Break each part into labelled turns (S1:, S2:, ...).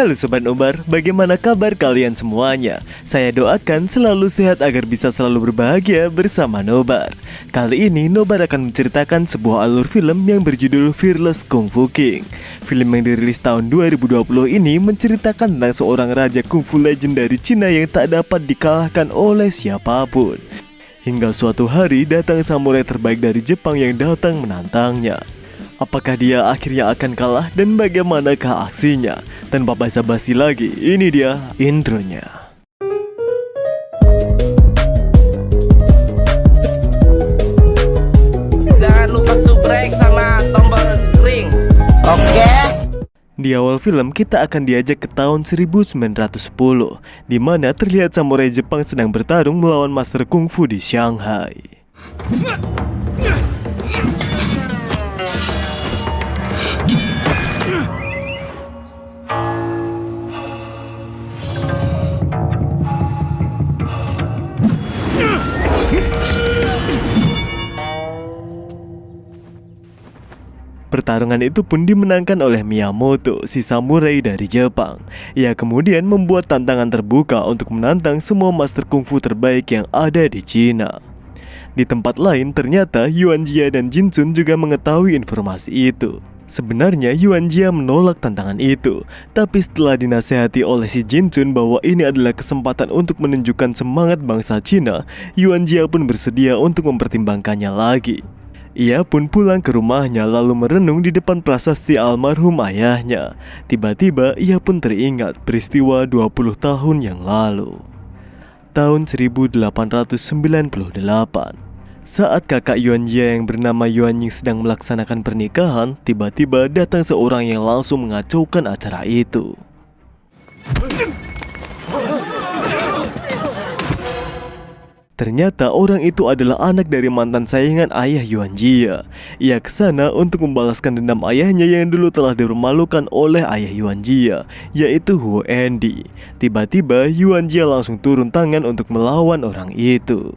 S1: Halo Sobat Nobar, bagaimana kabar kalian semuanya? Saya doakan selalu sehat agar bisa selalu berbahagia bersama Nobar. Kali ini Nobar akan menceritakan sebuah alur film yang berjudul Fearless Kung Fu King. Film yang dirilis tahun 2020 ini menceritakan tentang seorang raja kungfu legend dari Cina yang tak dapat dikalahkan oleh siapapun. Hingga suatu hari datang samurai terbaik dari Jepang yang datang menantangnya. Apakah dia akhirnya akan kalah dan bagaimanakah aksinya? Tanpa basa-basi lagi, ini dia intronya.
S2: Jangan lupa subscribe sama tombol ring. Oke.
S1: Di awal film kita akan diajak ke tahun 1910, di mana terlihat samurai Jepang sedang bertarung melawan master kungfu di Shanghai. Pertarungan itu pun dimenangkan oleh Miyamoto, si samurai dari Jepang. Ia kemudian membuat tantangan terbuka untuk menantang semua master kungfu terbaik yang ada di Cina. Di tempat lain ternyata Yuan Jia dan Jin Chun juga mengetahui informasi itu. Sebenarnya Yuan Jia menolak tantangan itu, tapi setelah dinasehati oleh si Jin Chun bahwa ini adalah kesempatan untuk menunjukkan semangat bangsa Cina, Yuan Jia pun bersedia untuk mempertimbangkannya lagi. Ia pun pulang ke rumahnya lalu merenung di depan prasasti almarhum ayahnya. Tiba-tiba ia pun teringat peristiwa 20 tahun yang lalu. Tahun 1898. Saat kakak Yuan Jia yang bernama Yuan Ying sedang melaksanakan pernikahan, tiba-tiba datang seorang yang langsung mengacaukan acara itu. Ternyata orang itu adalah anak dari mantan saingan ayah Yuan Jia. Ia kesana untuk membalaskan dendam ayahnya yang dulu telah dipermalukan oleh ayah Yuan Jia, yaitu Huo Endi. Tiba-tiba Yuan Jia langsung turun tangan untuk melawan orang itu.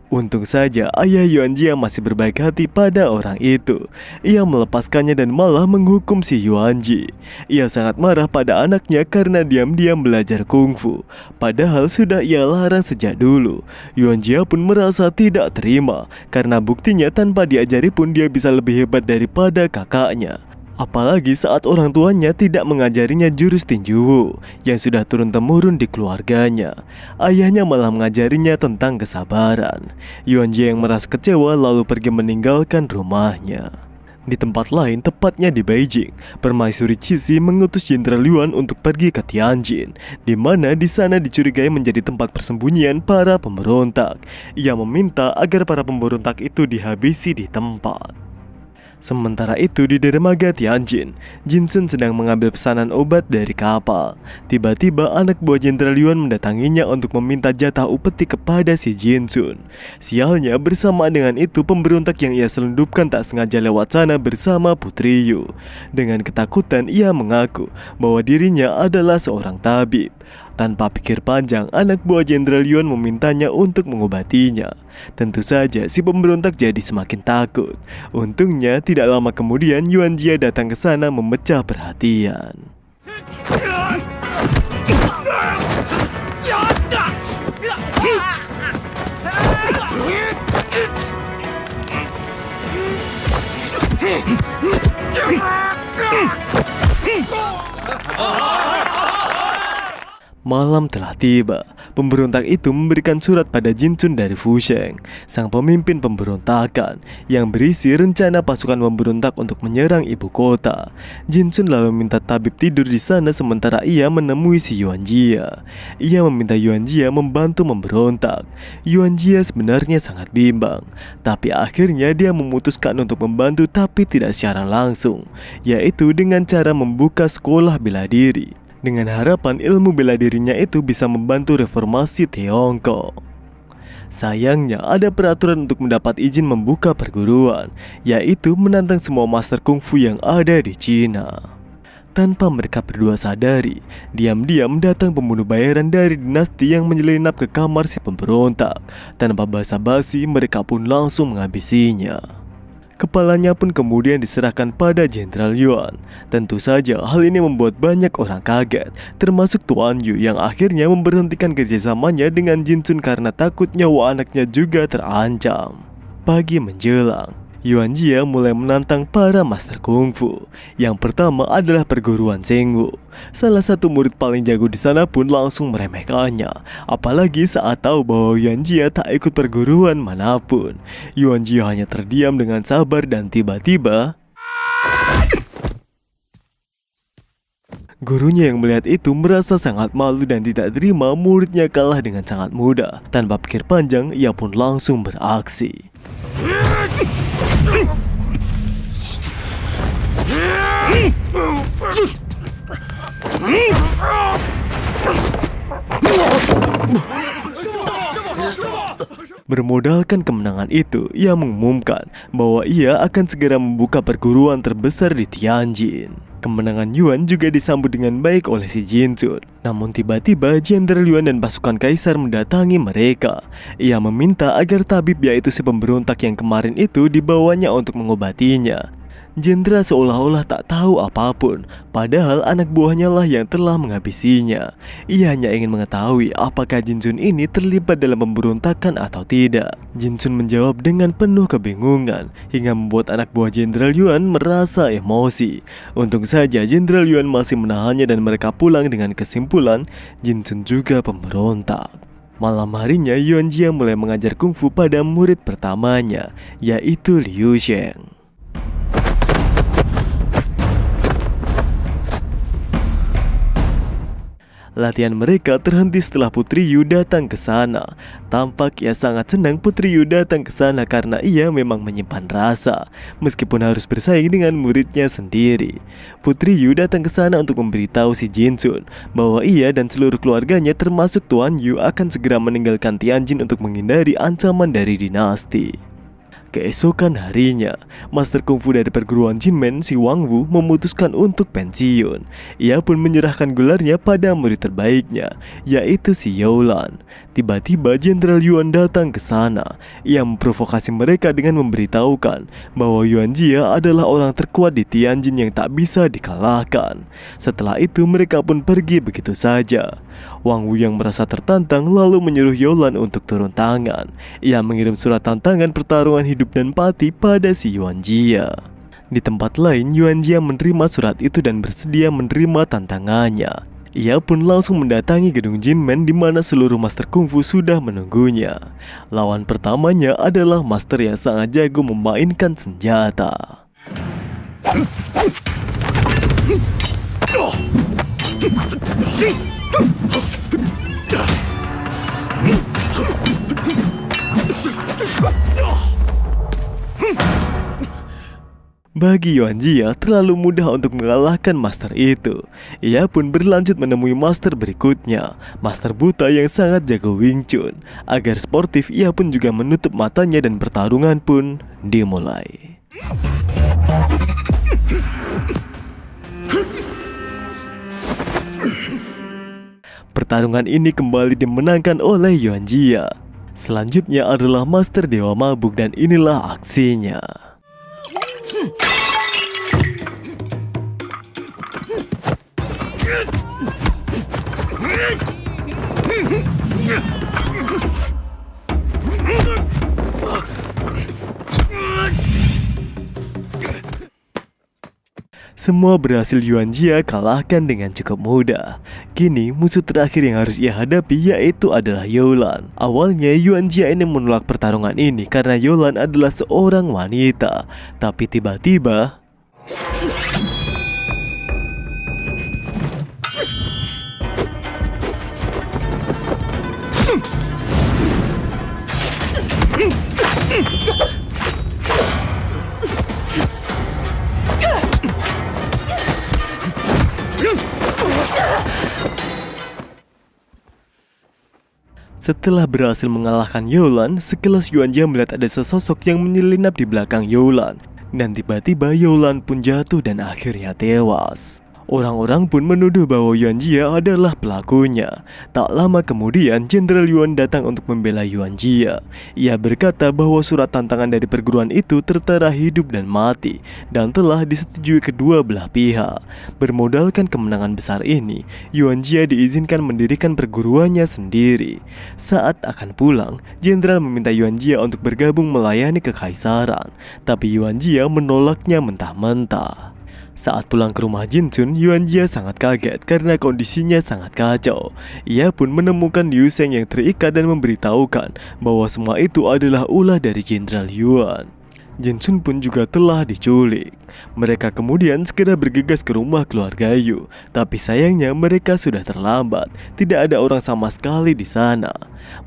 S1: Untung saja ayah Yuan Jia masih berbaik hati pada orang itu. Ia melepaskannya dan malah menghukum si Yuan Ji. Ia sangat marah pada anaknya karena diam-diam belajar kungfu, padahal sudah ia larang sejak dulu. Yuan Jia pun merasa tidak terima, karena buktinya tanpa diajari pun dia bisa lebih hebat daripada kakaknya. Apalagi saat orang tuanya tidak mengajarinya jurus tinju yang sudah turun-temurun di keluarganya. Ayahnya malah mengajarinya tentang kesabaran. Yuan Jia yang merasa kecewa lalu pergi meninggalkan rumahnya. Di tempat lain, tepatnya di Beijing, Permaisuri Cixi mengutus Jenderal Yuan untuk pergi ke Tianjin, di mana di sana dicurigai menjadi tempat persembunyian para pemberontak. Ia meminta agar para pemberontak itu dihabisi di tempat. Sementara itu di dermaga Tianjin, Jin Chun sedang mengambil pesanan obat dari kapal. Tiba-tiba anak buah Jenderal Yuan mendatanginya untuk meminta jatah upeti kepada si Jin Chun. Sialnya bersamaan dengan itu pemberontak yang ia selundupkan tak sengaja lewat sana bersama Putri Yu. Dengan ketakutan ia mengaku bahwa dirinya adalah seorang tabib. Tanpa pikir panjang, anak buah Jenderal Yuan memintanya untuk mengobatinya. Tentu saja si pemberontak jadi semakin takut. Untungnya tidak lama kemudian Yuan Jia datang ke sana memecah perhatian. Malam telah tiba. Pemberontak itu memberikan surat pada Jinchun dari Fusheng, sang pemimpin pemberontakan, yang berisi rencana pasukan pemberontak untuk menyerang ibu kota. Jinchun lalu minta tabib tidur di sana sementara ia menemui si Yuan Jia. Ia meminta Yuan Jia membantu memberontak. Yuan Jia sebenarnya sangat bimbang, tapi akhirnya dia memutuskan untuk membantu tapi tidak secara langsung, yaitu dengan cara membuka sekolah bela diri, dengan harapan ilmu bela dirinya itu bisa membantu reformasi Tiongkok. Sayangnya ada peraturan untuk mendapat izin membuka perguruan, yaitu menantang semua master kungfu yang ada di Cina. Tanpa mereka berdua sadari, diam-diam datang pembunuh bayaran dari dinasti yang menyelinap ke kamar si pemberontak. Tanpa basa-basi, mereka pun langsung menghabisinya. Kepalanya pun kemudian diserahkan pada Jenderal Yuan. Tentu saja hal ini membuat banyak orang kaget, termasuk Tuan Yu yang akhirnya memberhentikan kerjasamanya dengan Jinchun karena takut nyawa anaknya juga terancam. Pagi menjelang, Yuan Jia mulai menantang para master kungfu. Yang pertama adalah perguruan Zhengwu. Salah satu murid paling jago di sana pun langsung meremehkannya, apalagi saat tahu bahwa Yuan Jia tak ikut perguruan manapun. Yuan Jia hanya terdiam dengan sabar dan tiba-tiba gurunya yang melihat itu merasa sangat malu dan tidak terima muridnya kalah dengan sangat mudah. Tanpa pikir panjang, ia pun langsung beraksi. Bermodalkan kemenangan itu, ia mengumumkan bahwa ia akan segera membuka perguruan terbesar di Tianjin. Kemenangan Yuan juga disambut dengan baik oleh si Jinchun. Namun tiba-tiba Jenderal Yuan dan pasukan kaisar mendatangi mereka. Ia meminta agar tabib, yaitu si pemberontak yang kemarin itu, dibawanya untuk mengobatinya. Jenderal seolah-olah tak tahu apapun, padahal anak buahnya lah yang telah menghabisinya. Ia hanya ingin mengetahui apakah Jinchun ini terlibat dalam pemberontakan atau tidak. Jinchun menjawab dengan penuh kebingungan, hingga membuat anak buah Jenderal Yuan merasa emosi. Untung saja Jenderal Yuan masih menahannya dan mereka pulang dengan kesimpulan Jinchun juga pemberontak. Malam harinya Yuan Jia mulai mengajar kungfu pada murid pertamanya, yaitu Liu Sheng. Latihan mereka terhenti setelah Putri Yu datang ke sana. Tampak ia sangat senang Putri Yu datang ke sana karena ia memang menyimpan rasa, meskipun harus bersaing dengan muridnya sendiri. Putri Yu datang ke sana untuk memberitahu si Jinchun bahwa ia dan seluruh keluarganya termasuk Tuan Yu akan segera meninggalkan Tianjin untuk menghindari ancaman dari dinasti. Keesokan harinya, master kungfu dari perguruan Jinmen, si Wang Wu, memutuskan untuk pensiun. Ia pun menyerahkan gelarnya pada murid terbaiknya, yaitu si Youlan. Tiba-tiba Jenderal Yuan datang ke sana. Ia memprovokasi mereka dengan memberitahukan bahwa Yuan Jia adalah orang terkuat di Tianjin yang tak bisa dikalahkan. Setelah itu mereka pun pergi begitu saja. Wang Wu yang merasa tertantang lalu menyuruh Youlan untuk turun tangan. Ia mengirim surat tantangan pertarungan hidup dan mati pada si Yuan Jia. Di tempat lain, Yuan Jia menerima surat itu dan bersedia menerima tantangannya. Ia pun langsung mendatangi gedung Jinmen di mana seluruh master kungfu sudah menunggunya. Lawan pertamanya adalah master yang sangat jago memainkan senjata. Bagi Yuan Jia terlalu mudah untuk mengalahkan master itu. Ia pun berlanjut menemui master berikutnya, master buta yang sangat jago Wing Chun. Agar sportif, ia pun juga menutup matanya dan pertarungan pun dimulai. Pertarungan ini kembali dimenangkan oleh Yuan Jia. Selanjutnya adalah master Dewa Mabuk dan inilah aksinya. Semua berhasil Yuan Jia kalahkan dengan cukup mudah. Kini musuh terakhir yang harus ia hadapi yaitu adalah Yolan. Awalnya Yuan Jia ini menolak pertarungan ini karena Yolan adalah seorang wanita. Tapi tiba-tiba setelah berhasil mengalahkan Yolan, sekelas Yuan Jia melihat ada sesosok yang menyelinap di belakang Yolan. Dan tiba-tiba Yolan pun jatuh dan akhirnya tewas. Orang-orang pun menuduh bahwa Yuan Jia adalah pelakunya. Tak lama kemudian, Jenderal Yuan datang untuk membela Yuan Jia. Ia berkata bahwa surat tantangan dari perguruan itu tertera hidup dan mati, dan telah disetujui kedua belah pihak. Bermodalkan kemenangan besar ini, Yuan Jia diizinkan mendirikan perguruannya sendiri. Saat akan pulang, Jenderal meminta Yuan Jia untuk bergabung melayani kekaisaran, tapi Yuan Jia menolaknya mentah-mentah. Saat pulang ke rumah Jinchun, Yuan Jia sangat kaget karena kondisinya sangat kacau. Ia pun menemukan Liu Sheng yang terikat dan memberitahukan bahwa semua itu adalah ulah dari Jenderal Yuan. Jinchun pun juga telah diculik. Mereka kemudian segera bergegas ke rumah keluarga Yu, tapi sayangnya mereka sudah terlambat. Tidak ada orang sama sekali di sana.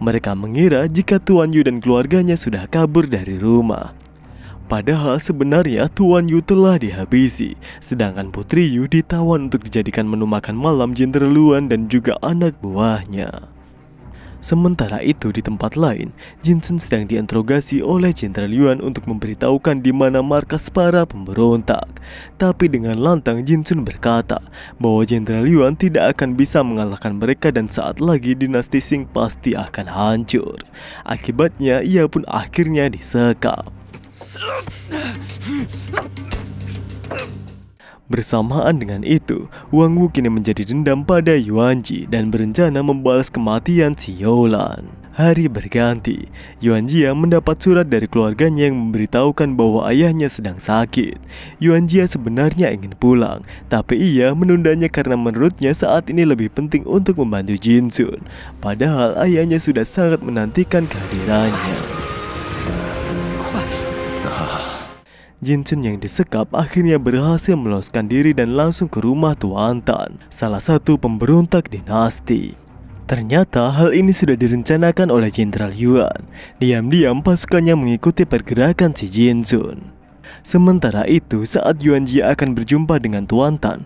S1: Mereka mengira jika Tuan Yu dan keluarganya sudah kabur dari rumah. Padahal sebenarnya Tuan Yu telah dihabisi, sedangkan Putri Yu ditawan untuk dijadikan menu makan malam Jenderal Yuan dan juga anak buahnya. Sementara itu di tempat lain, Jinchun sedang diinterogasi oleh Jenderal Yuan untuk memberitahukan di mana markas para pemberontak. Tapi dengan lantang Jinchun berkata bahwa Jenderal Yuan tidak akan bisa mengalahkan mereka dan saat lagi dinasti Qing pasti akan hancur. Akibatnya ia pun akhirnya disekap. Bersamaan dengan itu, Wang Wu kini menjadi dendam pada Yuan Ji dan berencana membalas kematian si Yolan. Hari berganti, Yuan Jia mendapat surat dari keluarganya yang memberitahukan bahwa ayahnya sedang sakit. Yuan Jia sebenarnya ingin pulang, tapi ia menundanya karena menurutnya saat ini lebih penting untuk membantu Jinchun. Padahal ayahnya sudah sangat menantikan kehadirannya. Jinchun yang disekap akhirnya berhasil meloloskan diri dan langsung ke rumah Tuan Tan, salah satu pemberontak dinasti. Ternyata hal ini sudah direncanakan oleh Jenderal Yuan. Diam-diam pasukannya mengikuti pergerakan si Jinchun. Sementara itu, saat Yuan Jia akan berjumpa dengan Tuan Tan,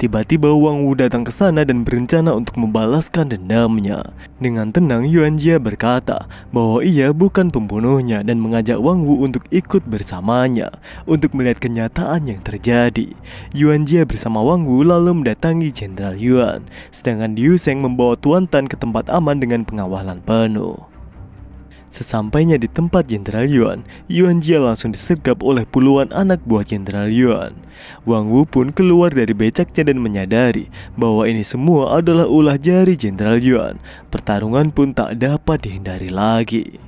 S1: tiba-tiba Wang Wu datang ke sana dan berencana untuk membalaskan dendamnya. Dengan tenang Yuan Jia berkata bahwa ia bukan pembunuhnya dan mengajak Wang Wu untuk ikut bersamanya untuk melihat kenyataan yang terjadi. Yuan Jia bersama Wang Wu lalu mendatangi Jenderal Yuan, sedangkan Liu Sheng membawa Tuan Tan ke tempat aman dengan pengawalan penuh. Sesampainya di tempat Jenderal Yuan, Yuan Jia langsung disergap oleh puluhan anak buah Jenderal Yuan. Wang Wu pun keluar dari becaknya dan menyadari bahwa ini semua adalah ulah jari Jenderal Yuan. Pertarungan pun tak dapat dihindari lagi.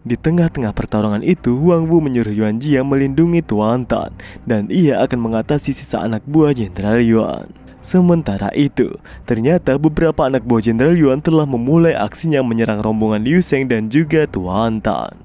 S1: Di tengah-tengah pertarungan itu, Wang Wu menyuruh Yuan Jia melindungi Tuan Tan dan ia akan mengatasi sisa anak buah Jenderal Yuan. Sementara itu, ternyata beberapa anak buah Jenderal Yuan telah memulai aksinya menyerang rombongan Liu Sheng dan juga Tuan Tan.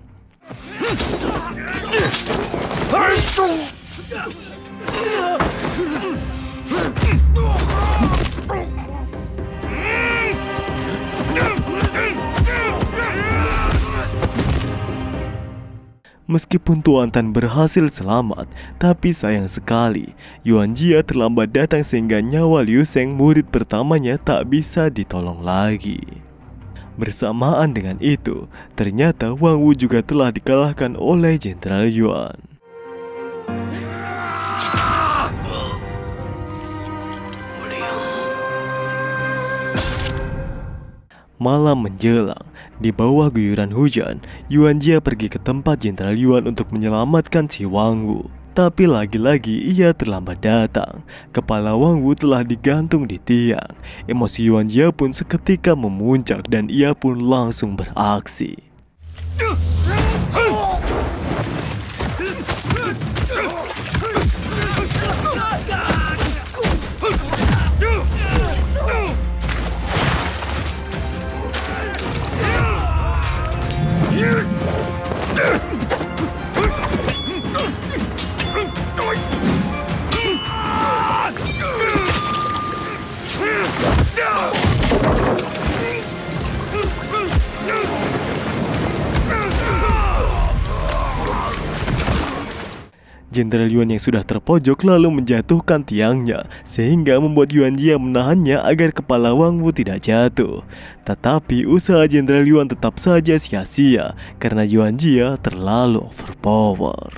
S1: Meskipun Tuan Tan berhasil selamat, tapi sayang sekali, Yuan Jia terlambat datang sehingga nyawa Liu Sheng murid pertamanya tak bisa ditolong lagi. Bersamaan dengan itu, ternyata Wang Wu juga telah dikalahkan oleh Jenderal Yuan. Malam menjelang Di bawah guyuran hujan, Yuan Jia pergi ke tempat Jenderal Yuan untuk menyelamatkan si Wang Wu. Tapi lagi-lagi ia terlambat datang. Kepala Wang Wu telah digantung di tiang. Emosi Yuan Jia pun seketika memuncak dan ia pun langsung beraksi. Jenderal Yuan yang sudah terpojok lalu menjatuhkan tiangnya, sehingga membuat Yuan Jia menahannya agar kepala Wang Wu tidak jatuh. Tetapi usaha Jenderal Yuan tetap saja sia-sia karena Yuan Jia terlalu overpower.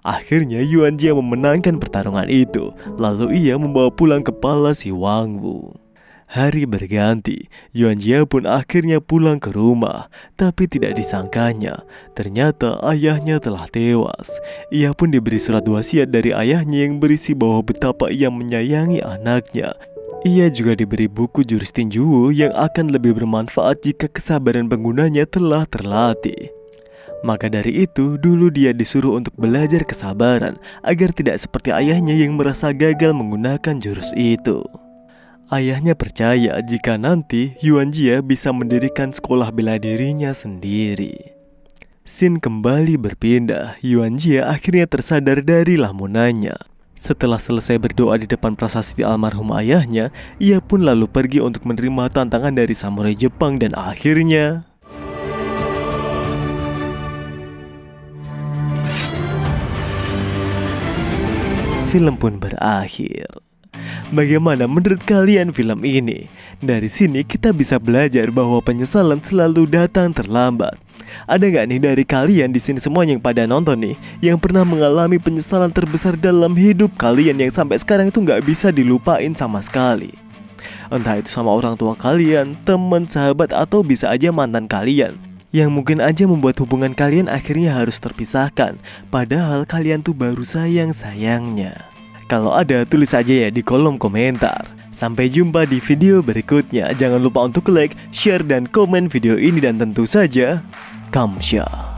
S1: Akhirnya Yuan Jia memenangkan pertarungan itu, lalu ia membawa pulang kepala si Wang Wu. Hari berganti, Yuan Jia pun akhirnya pulang ke rumah, tapi tidak disangkanya, ternyata ayahnya telah tewas. Ia pun diberi surat wasiat dari ayahnya yang berisi bahwa betapa ia menyayangi anaknya. Ia juga diberi buku jurus tinju yang akan lebih bermanfaat jika kesabaran penggunanya telah terlatih. Maka dari itu, dulu dia disuruh untuk belajar kesabaran agar tidak seperti ayahnya yang merasa gagal menggunakan jurus itu. Ayahnya percaya jika nanti Yuan Jia bisa mendirikan sekolah bela dirinya sendiri. Scene kembali berpindah. Yuan Jia akhirnya tersadar dari lamunannya. Setelah selesai berdoa di depan prasasti almarhum ayahnya, ia pun lalu pergi untuk menerima tantangan dari samurai Jepang dan akhirnya film pun berakhir. Bagaimana menurut kalian film ini? Dari sini kita bisa belajar bahwa penyesalan selalu datang terlambat. Ada nggak nih dari kalian di sini semua yang pada nonton nih, yang pernah mengalami penyesalan terbesar dalam hidup kalian yang sampai sekarang itu nggak bisa dilupain sama sekali? Entah itu sama orang tua kalian, teman, sahabat, atau bisa aja mantan kalian, yang mungkin aja membuat hubungan kalian akhirnya harus terpisahkan, padahal kalian tuh baru sayang-sayangnya. Kalau ada, tulis aja ya di kolom komentar. Sampai jumpa di video berikutnya. Jangan lupa untuk like, share, dan komen video ini. Dan tentu saja, Kamsha.